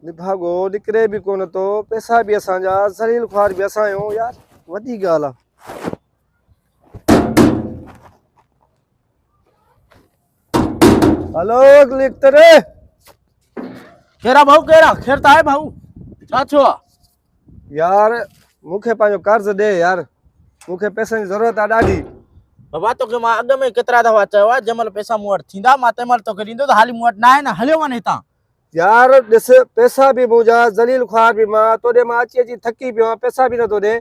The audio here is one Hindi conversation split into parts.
निभागो निकरे भी कोन तो पैसा भी असांजा जलील ख्वार भी असां आहियूं यार वॾी ॻाल्हि आहे। हेलो लिखतर केरा भाऊ केरा खेर त आहे भाऊ छा थियो आहे? यार मूंखे पंहिंजो कर्ज़ ॾे यार मूंखे पैसनि जी ज़रूरत आहे ॾाढी। बाबा तोखे मां अॻु में केतिरा दफ़ा चयो आहे जंहिं महिल पैसा मूं वटि थींदा मां तंहिं महिल तोखे ॾींदो त हाली मूं वटि न आहे न हलियो वञ हितां। यार ॾिस पैसा भी मुंहिंजा जलील ख्वार भी मां तोॾे मां अची अची थकी पियो आहियां पैसा भी नथो ॾे।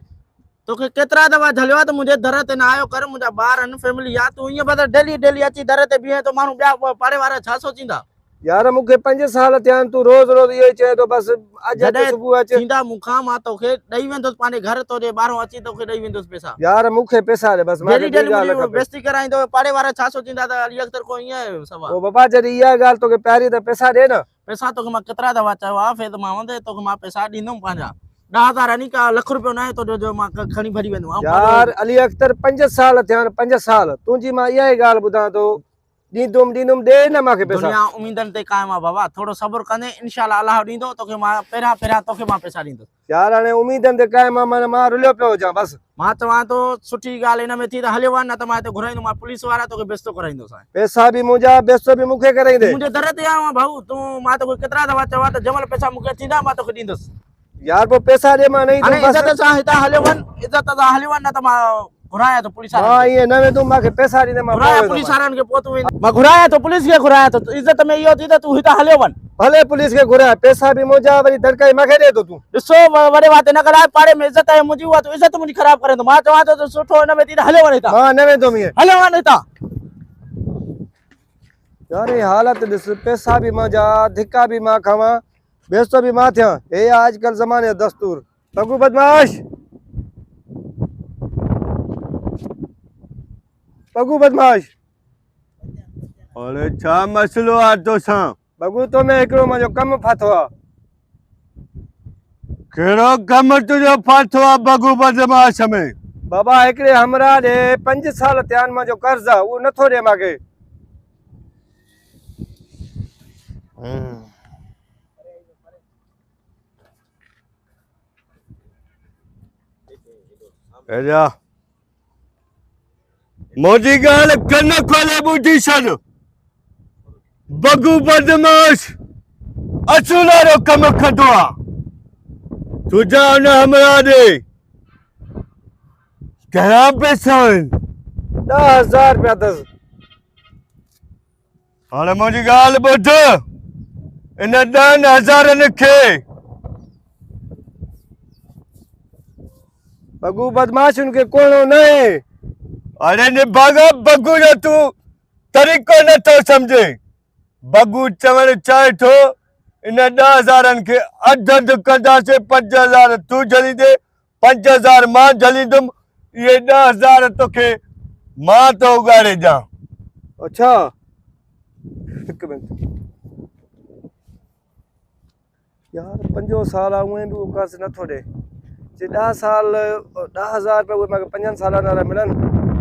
तोखे केतिरा दफ़ा झलियो आहे त मुंहिंजे दर ते न आयो कर मुंहिंजा ॿार आहिनि फैमिली आहे तूं ईअं बदल डेली डेली अची दर ते बीहे तो माण्हू ॿिया पाड़े वारा छा सोचींदा? यार मूंखे 5 साल थिया आहिनि तूं रोज़ रोज़ इहो ई चए थो बस अॼु अच सुबुह अच। थींदा मूंखां मां तोखे ॾेई वेंदुसि पंहिंजे घर तोॾे ॿाहिरों अची तोखे ॾेई वेंदुसि पैसा। यार मूंखे पैसा ॾे बस डेली डेली मुंहिंजी बेइज्जती कराईंदो पाड़े वारा छा सोचींदा त अली अख्तर को ईअं सभु ओ बाबा जॾहिं इहा ॻाल्हि तोखे प्यारी त पैसा ॾे न। पैसा तोखे मां केतिरा दफ़ा चयो आहे फेर मां वंदे तोखे मां पैसा ॾींदुमि पंहिंजा 10,000 नहीं का लाख रुपयो न आहे तो जो मां खणी भरी वेंदुमि। यार अली अख्तर 5 साल थिया 5 साल तुंहिंजी मां इहा ई ॻाल्हि ॿुधां थो ॾींदुमि ॾे न मूंखे पैसा। दुनिया उम्मीदनि ते क़ाइम आहे बाबा थोरो सब्र कंदे इंशाल्लाह अल्लाह ॾींदो तोखे मां पहिरां तोखे मां पैसा ॾींदुसि। यार हाणे उम्मीदनि ते क़ाइम आहे माना मां रुलियो पियो हुजां बस। मां चवां थो सुठी ॻाल्हि हिन में थी त हलियो वञ न त मां हिते घुराईंदो मां पुलिस वारा तोखे बेइज्जतो कराईंदोसि। पैसा भी मुंहिंजा बेइज्जतो भी मूंखे कराईंदे। मुंहिंजे दर ते आयो आहे भाऊ तूं मां तोखे केतिरा दफ़ा चवां त जंहिं महिल पैसा मूंखे थींदा मां तोखे ॾींदुसि। यार पोइ पैसा ॾे मां नहीं हाणे इज़त सां हितां हलियो वञ इज़त सां हलियो वञ न त मां घुराया तो पुलिस वारा। हां ये न वेंदुमि मूंखे पैसा ॾींदे मां घुराया पुलिस वारनि खे पोइ तूं वेंदो मां घुराया तो पुलिस खे घुराया तो इज़त में इहो थी त तूं हितां हलियो वञ। भले पुलिस खे घुराए पैसा भी मुंहिंजा वरी दड़काई मूंखे ॾे तो तूं। ॾिसो वॾे वात न कराए पाड़े में इज़त आहे मुंहिंजी उहा तूं इज़त मुंहिंजी ख़राब करे थो। मां चवां थो सुठो हिन में थी त हलियो वञ हितां। मां न वेंदुमि ईअं हलियो वञ हितां। यार ये हालत ॾिस पैसा भी मुंहिंजा धिका भी मां खावां बेइज्जतो भी मां थियां हे आजकल ज़माने जो दस्तूर। बगू बदमाश बगू बदमाश अरे छा मसलो आहे तोसां? बगू तो में हिकिड़ो मुंहिंजो कमु फाथो आहे। कहिड़ो कमु तुंहिंजो फाथो आहे बगू बदमाश में? बाबा हिकिड़े हमरा ॾे 5 साल थिया आहिनि मुंहिंजो कर्ज़ आहे उहो नथो ॾे मूंखे। एजा मुंहिंजी ॻाल्हि कन खोले ॿुधी छॾ। बगू बदमाश असूल वारो कमु कंदो आहे। तुंहिंजा हुन हमरा ॾे घणा पैसा आहिनि? 10,000 रुपया अथसि। हाणे मुंहिंजी ॻाल्हि ॿुध इन 10,000 खे बगू बदमाशुनि खे कोणो न आहे। अरे निभागा बगू जो तू तरीक़ो नथो सम्झे। बगू चवण चाहे थो इन 10,000 खे अधु कंदासीं 5,000 तू झली दे 5,000 मां झलींदुमि इहे 10,000 तोखे मां तो उगाड़े ॾियां। अच्छा हिकु मिंट यार 5 साल उहे भी कर्ज़ नथो ॾे जे 10 साल 10,000 रुपया उहे मूंखे 5 सालनि वारा मिलनि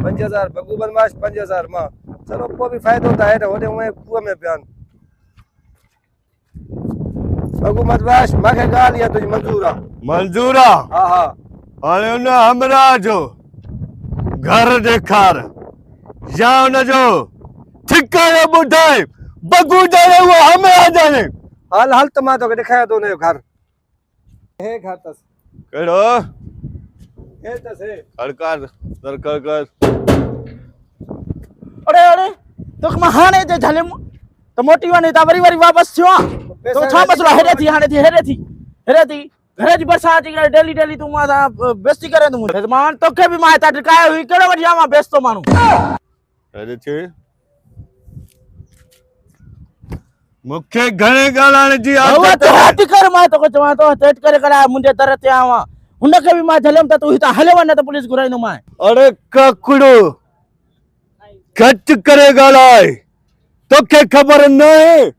5,000 बगू बदमाश 5,000 मां चलो पोइ भी फ़ाइदो त आहे न होॾे उहे कुएं में पिया आहिनि। बगू बदमाश मूंखे ॻाल्हि इहा तुंहिंजी मंज़ूर आहे। मंज़ूर आहे? हा हा हाणे हुन हमरा जो घर ॾेखार या हुनजो ठिकानो ॿुधाए। बगू ॼाणे उहो हमरा ॼाणे। हाल हाल त मां तोखे ॾेखारियां थो हुनजो घर। हे घर अथसि। कहिड़ो? हे अथसि। कर कर अरे अरे तोखे मां हाणे ते झलियमि त मोटी वञ हितां वरी वरी वापसि थियो आहे। तो छा मसलो हेॾे थी हाणे थी हेॾे थी घर जी बरसात अची करे डेली डेली तूं मां सां बेइज्जती करे तूं मुंहिंजी मां तोखे बि मां हितां टिकायो हुई कहिड़ो वठी आवां बेइज्जतो माण्हू। अरे छे मूंखे घणे ॻाल्हाइण जी आदत हट कर मां तोखे चवां थो हट करे करे मुंहिंजे दर ते आयो आहियां हुनखे बि मां झलियमि त तूं हितां हलियो वञ न त पुलिस घुराईंदो मां। अरे ककड़ो घटि करे ॻाल्हाए तोखे ख़बर न आहे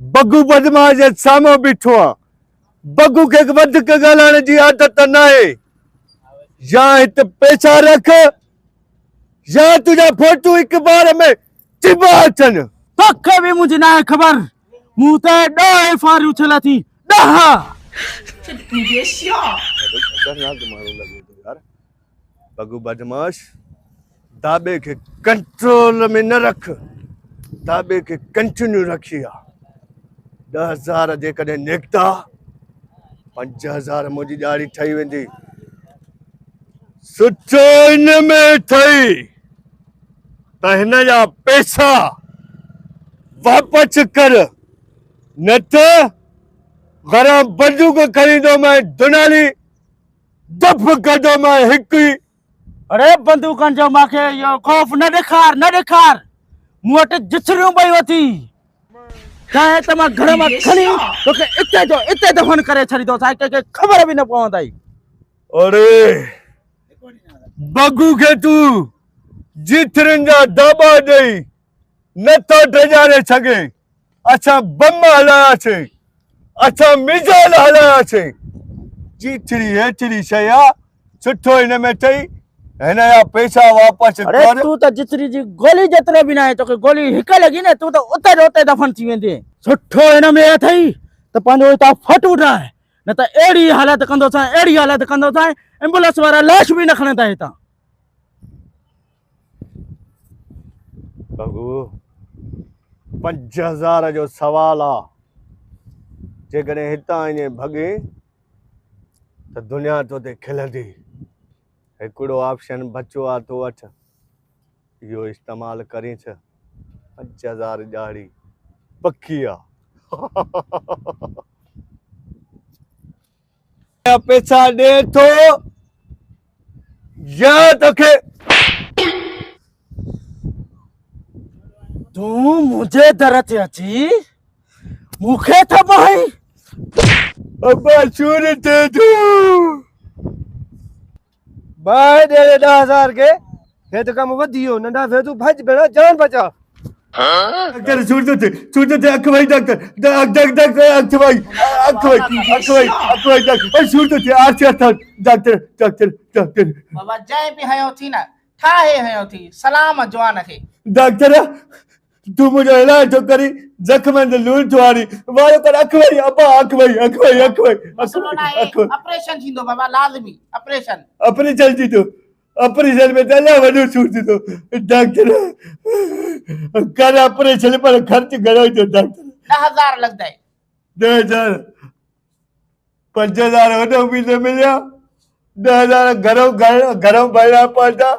बगू बदमाश जे साम्हूं बीठो आहे। बगू खे वधीक ॻाल्हाइण जी आदत न आहे। या हिते पैसा रख या तुंहिंजा फोटू हिकु बार में चिबा अचनि। तोखे बि मुंहिंजी न आहे ख़बर मूं ते 10 फारियूं थियल थी 10। बगू बदमाश दाबे के कंट्रोल में न रख दाबे के कंटिन्यू रखिया 10,000 जेकॾहिं निकिता 5,000 मुंहिंजी ॾाढ़ी ठही वेंदी सुठो इन में ठही त हिन जा पैसा वापसि कर न त घरां बंदूक खरीदो मैं दुनाली दफ़ कढो मैं हिकु ई अरे बंदूकनि जो मूंखे इहो ख़ौफ़ न ॾेखार मूं वटि जिथरियूं पई वठी चाहे त मां घर मां खणी तोखे इते दफ़न करे छॾींदो साईं कंहिंखे ख़बर बि न पवंदई। अरे बगू के तू जिथरिन जा दाबा ॾेई नथो टेजारे सघे असां बम हलायासीं असां मिसाइल हलायासीं जिथरी हेतरी शइ आहे सुठो हिन में ठही हिन जा पैसा वापसि अरे कर तू त जिथरी जी गोली जेतिरो बि न आहे तोखे गोली हिकु लॻी न तू त उते जो उते दफ़न थी वेंदे सुठो हिन में अथई त पंहिंजो हितां फटू ठाहे न त अहिड़ी हालत कंदो सां एम्बुलेंस वारा लाश बि न खणंदा हितां। बगू 5,000 जो सवाल आहे जेकॾहिं हितां ईअं भॻे त दुनिया तो ते खिलंदी हिकिड़ो ऑप्शन बचियो आहे तो वटि इहो इस्तेमालु करीं छा 5,000 ॾाढ़ी पकी आहे पैसा ॾे थो या तोखे तू मुंहिंजे दर ते अची मूंखे त भाई अब्बा चूर थे तू भाई दे 10,000 के हे तो कम वधी वियो नंढा थे तू भज भेण जान बचा डॉक्टर छूट थे अख भाई डॉक्टर अख भाई डॉक्टर छूट थे आरसी डॉक्टर बाबा जय भी हयो थी ना ठाहे हयो थी सलाम जवान खे डॉक्टर तू मुझे इलाज तो करी जख्म में लूण थवारी वायो कर अख भाई अब्बा अख भाई मसलो ना है ऑपरेशन थींदो बाबा लाजमी ऑपरेशन ऑपरेशन थी तो ऑपरेशन में तला वडो छूट तो डॉक्टर कर ऑपरेशन पर खर्च घणो तो डॉक्टर 10,000 लगदा है 10,000 5,000 वडो भी न मिलिया 10,000 घरों भरना पड़ता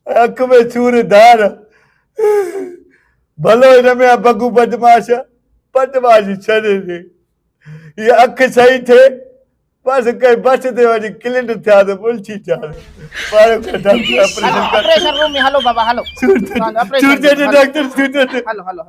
अख में सूर धार भलो हिन में बगू बदमाशी छॾे ॾे ये अख सही थे बस कहीं बच दे वही क्लिंड थिया तो बुलची चाल पर ऑपरेशन रूम में हलो बाबा हलो डॉक्टर हलो